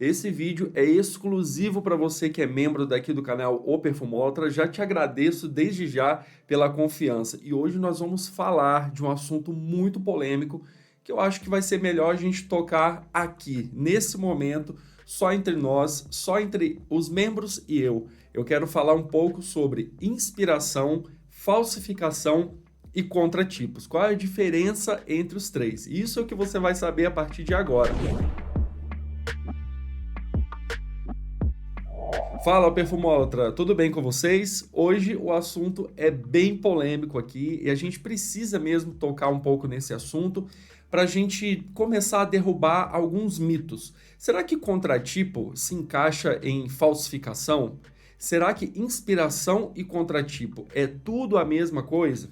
Esse vídeo é exclusivo para você que é membro daqui do canal O Perfumólatra. Já te agradeço desde já pela confiança. E hoje nós vamos falar de um assunto muito polêmico que eu acho que vai ser melhor a gente tocar aqui, nesse momento, só entre nós, só entre os membros e eu. Eu quero falar um pouco sobre inspiração, falsificação e contratipos. Qual é a diferença entre os três? Isso é o que você vai saber a partir de agora. Fala, perfumólatra, tudo bem com vocês? Hoje o assunto é bem polêmico aqui e a gente precisa mesmo tocar um pouco nesse assunto para a gente começar a derrubar alguns mitos. Será que contratipo se encaixa em falsificação? Será que inspiração e contratipo é tudo a mesma coisa?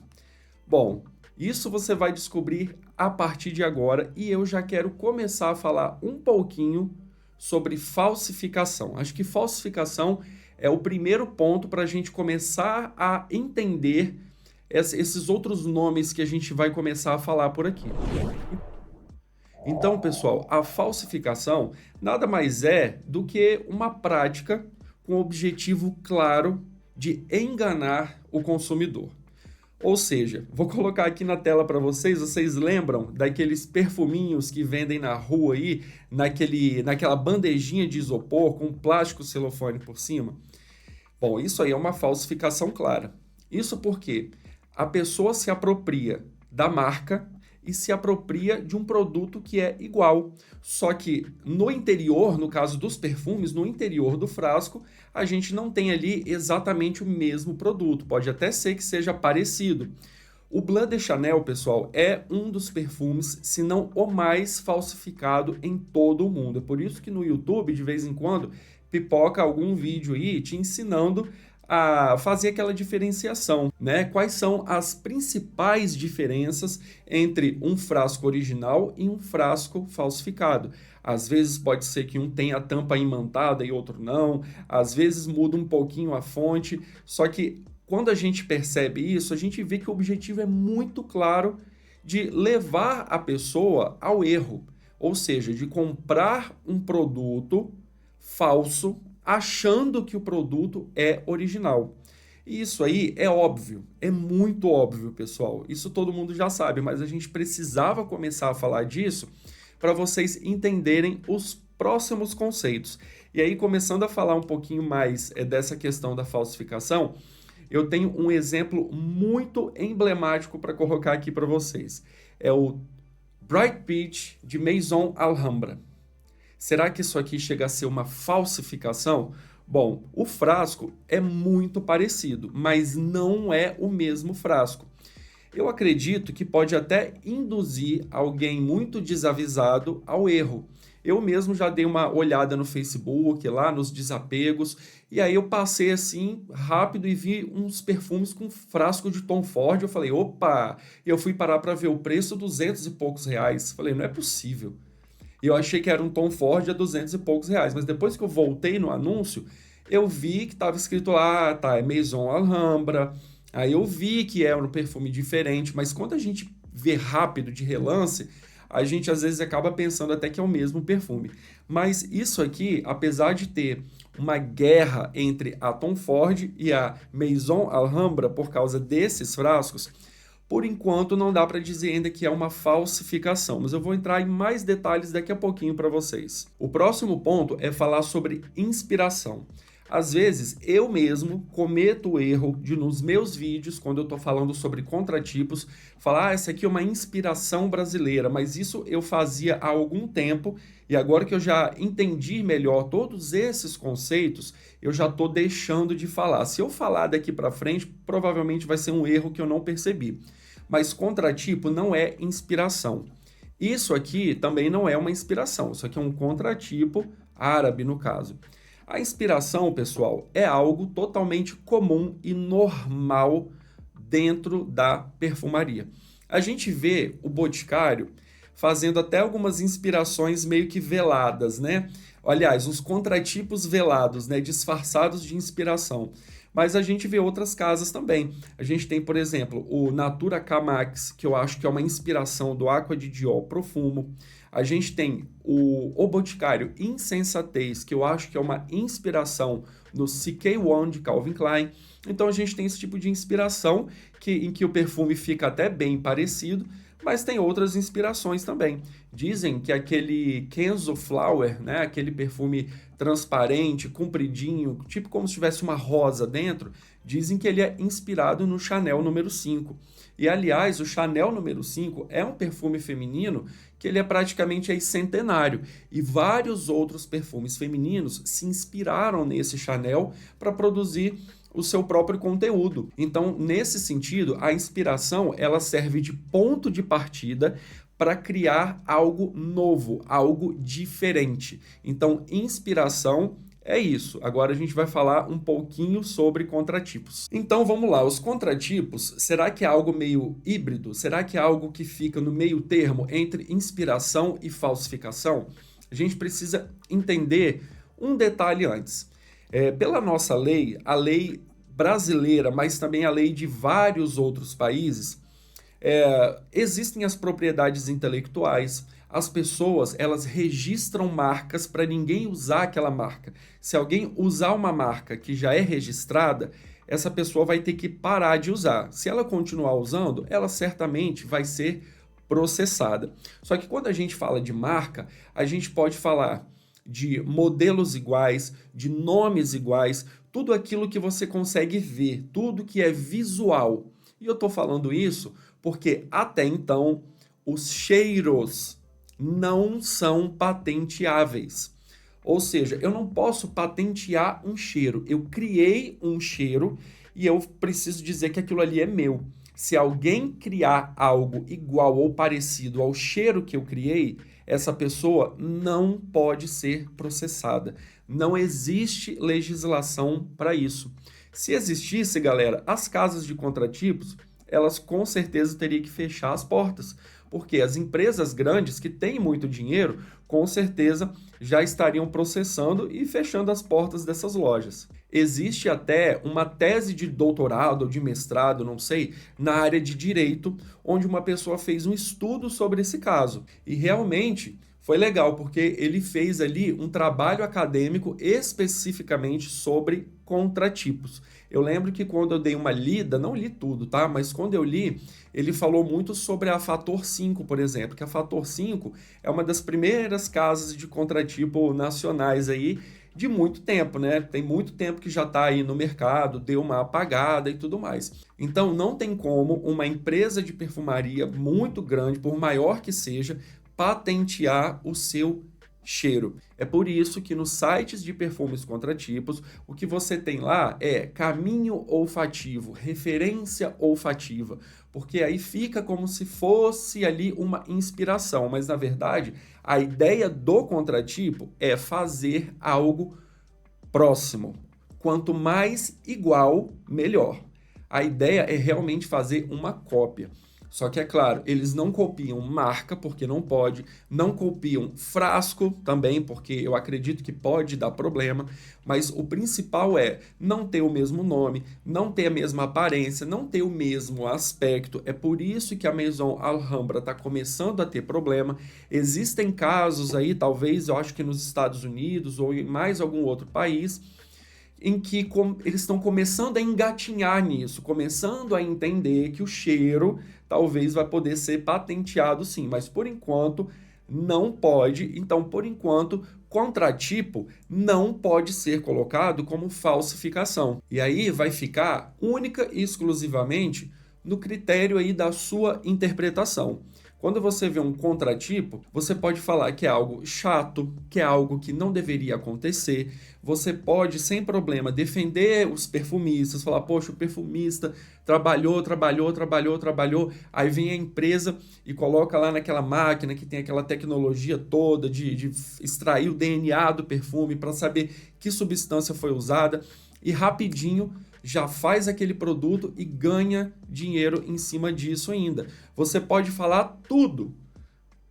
Bom, isso você vai descobrir a partir de agora e eu já quero começar a falar um pouquinho sobre falsificação. Acho que falsificação é o primeiro ponto para a gente começar a entender esses outros nomes que a gente vai começar a falar por aqui. Então, pessoal, a falsificação nada mais é do que uma prática com o objetivo claro de enganar o consumidor. Ou seja, vou colocar aqui na tela para vocês lembram daqueles perfuminhos que vendem na rua aí, naquela bandejinha de isopor com plástico celofane por cima? Bom, isso aí é uma falsificação clara. Isso porque a pessoa se apropria da marca e se apropria de um produto que é igual. Só que no interior, no caso dos perfumes, no interior do frasco, a gente não tem ali exatamente o mesmo produto. Pode até ser que seja parecido. O Blanc de Chanel, pessoal, é um dos perfumes, se não o mais falsificado em todo o mundo. É por isso que no YouTube, de vez em quando, pipoca algum vídeo aí te ensinando a fazer aquela diferenciação, né? Quais são as principais diferenças entre um frasco original e um frasco falsificado? Às vezes pode ser que um tenha a tampa imantada e outro não, às vezes muda um pouquinho a fonte, só que quando a gente percebe isso, a gente vê que o objetivo é muito claro de levar a pessoa ao erro, ou seja, de comprar um produto falso achando que o produto é original. E isso aí é óbvio, é muito óbvio, pessoal. Isso todo mundo já sabe, mas a gente precisava começar a falar disso para vocês entenderem os próximos conceitos. E aí, começando a falar um pouquinho mais dessa questão da falsificação, eu tenho um exemplo muito emblemático para colocar aqui para vocês. É o Bright Peach de Maison Alhambra. Será que isso aqui chega a ser uma falsificação? Bom, o frasco é muito parecido, mas não é o mesmo frasco. Eu acredito que pode até induzir alguém muito desavisado ao erro. Eu mesmo já dei uma olhada no Facebook, lá nos desapegos, e aí eu passei assim rápido e vi uns perfumes com frasco de Tom Ford. Eu falei, opa! E eu fui parar para ver o preço, 200 e poucos reais. Falei, não é possível. E eu achei que era um Tom Ford a 200 e poucos reais, mas depois que eu voltei no anúncio, eu vi que estava escrito lá, tá, é Maison Alhambra. Aí eu vi que era um perfume diferente, mas quando a gente vê rápido, de relance, a gente às vezes acaba pensando até que é o mesmo perfume. Mas isso aqui, apesar de ter uma guerra entre a Tom Ford e a Maison Alhambra por causa desses frascos, por enquanto não dá para dizer ainda que é uma falsificação, mas eu vou entrar em mais detalhes daqui a pouquinho para vocês. O próximo ponto é falar sobre inspiração. Às vezes, eu mesmo cometo o erro de, nos meus vídeos, quando eu estou falando sobre contratipos, falar, essa aqui é uma inspiração brasileira, mas isso eu fazia há algum tempo, e agora que eu já entendi melhor todos esses conceitos, eu já estou deixando de falar. Se eu falar daqui para frente, provavelmente vai ser um erro que eu não percebi. Mas contratipo não é inspiração. Isso aqui também não é uma inspiração, isso aqui é um contratipo árabe, no caso. A inspiração, pessoal, é algo totalmente comum e normal dentro da perfumaria. A gente vê o Boticário fazendo até algumas inspirações meio que veladas, né? Aliás, uns contratipos velados, né? Disfarçados de inspiração. Mas a gente vê outras casas também. A gente tem, por exemplo, o Natura K Max, que eu acho que é uma inspiração do Acqua di Diol Profumo. A gente tem o Boticário Insensatez, que eu acho que é uma inspiração no CK1 de Calvin Klein. Então a gente tem esse tipo de inspiração em que o perfume fica até bem parecido, mas tem outras inspirações também. Dizem que aquele Kenzo Flower, né, aquele perfume transparente, compridinho, tipo como se tivesse uma rosa dentro, dizem que ele é inspirado no Chanel número 5. E, aliás, o Chanel número 5 é um perfume feminino que ele é praticamente aí centenário. E vários outros perfumes femininos se inspiraram nesse Chanel para produzir o seu próprio conteúdo. Então, nesse sentido, a inspiração ela serve de ponto de partida para criar algo novo, algo diferente. Então, inspiração é isso. Agora a gente vai falar um pouquinho sobre contratipos. Então vamos lá, os contratipos, será que é algo meio híbrido? Será que é algo que fica no meio termo entre inspiração e falsificação? A gente precisa entender um detalhe antes. Pela nossa lei, a lei brasileira, mas também a lei de vários outros países, existem as propriedades intelectuais. As pessoas, elas registram marcas para ninguém usar aquela marca. Se alguém usar uma marca que já é registrada, essa pessoa vai ter que parar de usar. Se ela continuar usando, ela certamente vai ser processada. Só que quando a gente fala de marca, a gente pode falar de modelos iguais, de nomes iguais, tudo aquilo que você consegue ver, tudo que é visual. E eu estou falando isso porque até então os cheiros não são patenteáveis. Ou seja, eu não posso patentear um cheiro. Eu criei um cheiro e eu preciso dizer que aquilo ali é meu. Se alguém criar algo igual ou parecido ao cheiro que eu criei, essa pessoa não pode ser processada. Não existe legislação para isso. Se existisse, galera, as casas de contratipos, elas com certeza teriam que fechar as portas, porque as empresas grandes que têm muito dinheiro, com certeza já estariam processando e fechando as portas dessas lojas. Existe até uma tese de doutorado ou de mestrado, não sei, na área de direito, onde uma pessoa fez um estudo sobre esse caso. E realmente foi legal, porque ele fez ali um trabalho acadêmico especificamente sobre contratipos. Eu lembro que quando eu dei uma lida, não li tudo, tá? Mas quando eu li, ele falou muito sobre a Fator 5, por exemplo, que a Fator 5 é uma das primeiras casas de contratipo nacionais aí de muito tempo, né? Tem muito tempo que já está aí no mercado, deu uma apagada e tudo mais. Então, não tem como uma empresa de perfumaria muito grande, por maior que seja, patentear o seu cheiro. É por isso que nos sites de perfumes contratipos, o que você tem lá é caminho olfativo, referência olfativa, porque aí fica como se fosse ali uma inspiração, mas na verdade a ideia do contratipo é fazer algo próximo. Quanto mais igual, melhor. A ideia é realmente fazer uma cópia. Só que, é claro, eles não copiam marca, porque não pode, não copiam frasco também, porque eu acredito que pode dar problema, mas o principal é não ter o mesmo nome, não ter a mesma aparência, não ter o mesmo aspecto. É por isso que a Maison Alhambra está começando a ter problema. Existem casos aí, talvez, eu acho que nos Estados Unidos ou em mais algum outro país, em que eles estão começando a engatinhar nisso, começando a entender que o cheiro talvez vai poder ser patenteado sim, mas por enquanto não pode. Então, por enquanto, contratipo não pode ser colocado como falsificação. E aí vai ficar única e exclusivamente no critério aí da sua interpretação. Quando você vê um contratipo, você pode falar que é algo chato, que é algo que não deveria acontecer. Você pode, sem problema, defender os perfumistas, falar, poxa, o perfumista trabalhou, aí vem a empresa e coloca lá naquela máquina que tem aquela tecnologia toda de extrair o DNA do perfume para saber que substância foi usada e rapidinho já faz aquele produto e ganha dinheiro em cima disso ainda. Você pode falar tudo,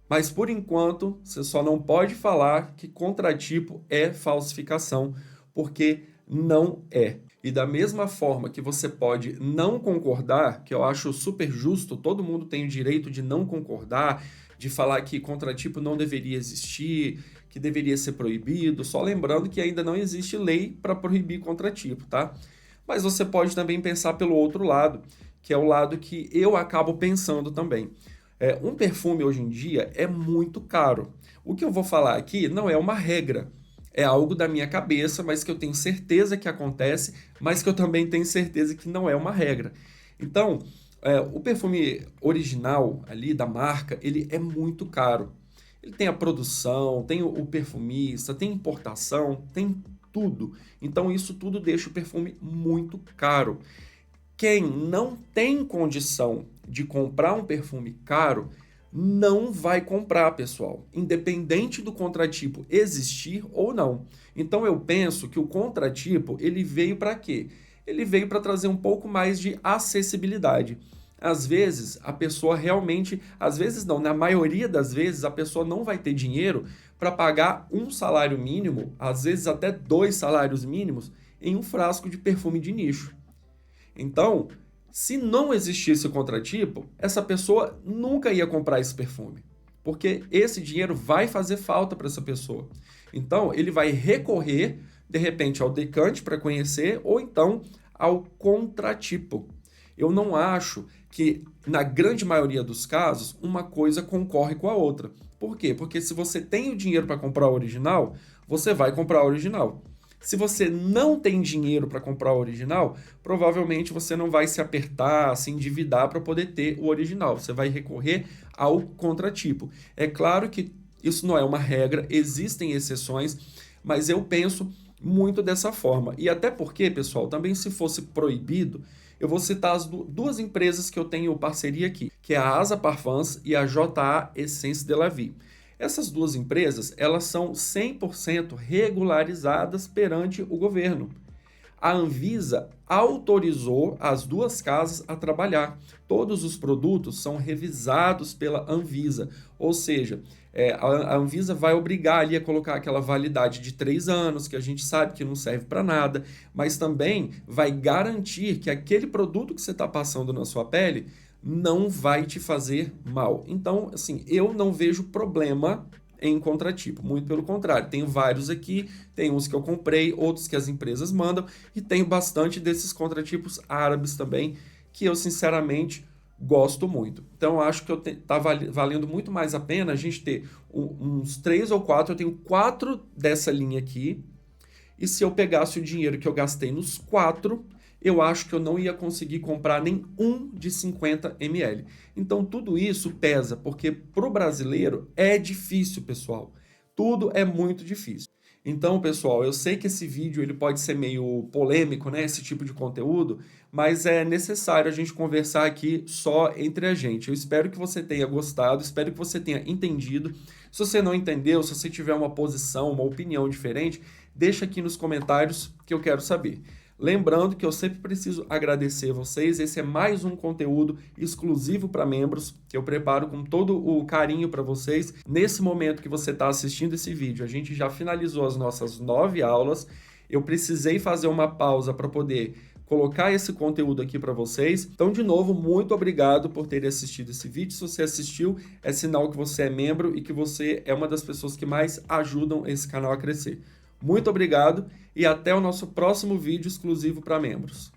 mas por enquanto você só não pode falar que contratipo é falsificação, porque não é. E da mesma forma que você pode não concordar, que eu acho super justo, todo mundo tem o direito de não concordar, de falar que contratipo não deveria existir, que deveria ser proibido, só lembrando que ainda não existe lei para proibir contratipo, tá? Mas você pode também pensar pelo outro lado, que é o lado que eu acabo pensando também. Um perfume hoje em dia é muito caro. O que eu vou falar aqui não é uma regra, é algo da minha cabeça, mas que eu tenho certeza que acontece, mas que eu também tenho certeza que não é uma regra. Então, o perfume original ali da marca, ele é muito caro. Ele tem a produção, tem o perfumista, tem importação, tem tudo. Então, isso tudo deixa o perfume muito caro. Quem não tem condição de comprar um perfume caro, não vai comprar, pessoal, independente do contratipo existir ou não. Então eu penso que o contratipo, ele veio para quê? Ele veio para trazer um pouco mais de acessibilidade. Às vezes, a pessoa realmente, às vezes não, na maioria das vezes, a pessoa não vai ter dinheiro para pagar um salário mínimo, às vezes até 2 salários mínimos, em um frasco de perfume de nicho. Então, se não existisse o contratipo, essa pessoa nunca ia comprar esse perfume, porque esse dinheiro vai fazer falta para essa pessoa. Então, ele vai recorrer, de repente, ao decante para conhecer, ou então ao contratipo. Eu não acho que, na grande maioria dos casos, uma coisa concorre com a outra. Por quê? Porque se você tem o dinheiro para comprar o original, você vai comprar o original. Se você não tem dinheiro para comprar o original, provavelmente você não vai se apertar, se endividar para poder ter o original. Você vai recorrer ao contratipo. É claro que isso não é uma regra, existem exceções, mas eu penso muito dessa forma. E até porque, pessoal, também se fosse proibido, eu vou citar as duas empresas que eu tenho parceria aqui, que é a Asa Parfums e a JA Essence de la Vie. Essas duas empresas, elas são 100% regularizadas perante o governo. A Anvisa autorizou as duas casas a trabalhar. Todos os produtos são revisados pela Anvisa, ou seja, a Anvisa vai obrigar ali a colocar aquela validade de 3 anos, que a gente sabe que não serve para nada, mas também vai garantir que aquele produto que você está passando na sua pele não vai te fazer mal. Então, assim, eu não vejo problema em contratipo, muito pelo contrário, tenho vários aqui, tem uns que eu comprei, outros que as empresas mandam, e tenho bastante desses contratipos árabes também, que eu sinceramente gosto muito. Então, acho que tá valendo muito mais a pena a gente ter uns 3 ou 4, eu tenho 4 dessa linha aqui, e se eu pegasse o dinheiro que eu gastei nos 4, eu acho que eu não ia conseguir comprar nem um de 50 ml. Então tudo isso pesa, porque para o brasileiro é difícil, pessoal. Tudo é muito difícil. Então, pessoal, eu sei que esse vídeo ele pode ser meio polêmico, né, esse tipo de conteúdo, mas é necessário a gente conversar aqui só entre a gente. Eu espero que você tenha gostado, espero que você tenha entendido. Se você não entendeu, se você tiver uma posição, uma opinião diferente, deixa aqui nos comentários que eu quero saber. Lembrando que eu sempre preciso agradecer vocês, esse é mais um conteúdo exclusivo para membros, que eu preparo com todo o carinho para vocês. Nesse momento que você está assistindo esse vídeo, a gente já finalizou as nossas 9 aulas, eu precisei fazer uma pausa para poder colocar esse conteúdo aqui para vocês. Então, de novo, muito obrigado por ter assistido esse vídeo. Se você assistiu, é sinal que você é membro e que você é uma das pessoas que mais ajudam esse canal a crescer. Muito obrigado e até o nosso próximo vídeo exclusivo para membros.